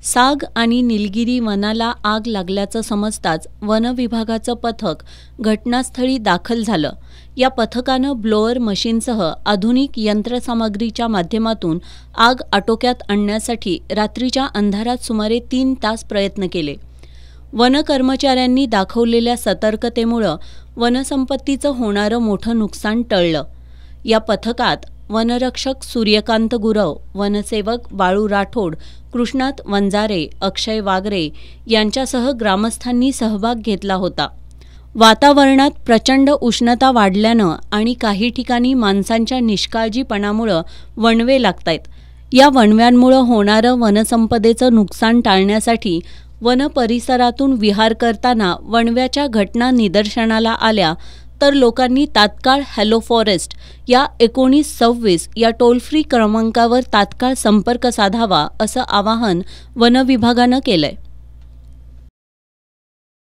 साग आणि निलगिरी वनाला आग लागल्याचं समजताच वन विभागाचं पथक घटनास्थळी दाखल झालं. या पथकानं ब्लोअर मशीनसह आधुनिक यंत्रसामग्रीच्या माध्यमातून आग आटोक्यात आणण्यासाठी रात्रीच्या अंधारात सुमारे 3 तास प्रयत्न केले. वन कर्मचाऱ्यांनी दाखवलेल्या सतर्कतेमुळं वनसंपत्तीचं होणारं मोठं नुकसान टळलं. या पथकात वनरक्षक सूर्यकांत गुरव, वनसेवक बाळू राठोड, कृष्णात वंजारे, अक्षय वागरे यांच्यासह ग्रामस्थांनी सहभाग घेतला होता. वातावरणात प्रचंड उष्णता वाढल्यानं आणि काही ठिकाणी माणसांच्या निष्काळजीपणामुळं वणवे लागतायत. या वणव्यांमुळं होणारं वनसंपदेचं नुकसान टाळण्यासाठी वन परिसरातून विहार करताना वणव्याच्या घटना निदर्शनाला आल्या तर लोकांनी तात्काळ हॅलो फॉरेस्ट या 1926 या टोल फ्री क्रमांकावर तात्काळ संपर्क साधावा असं आवाहन वन विभागानं केलंय.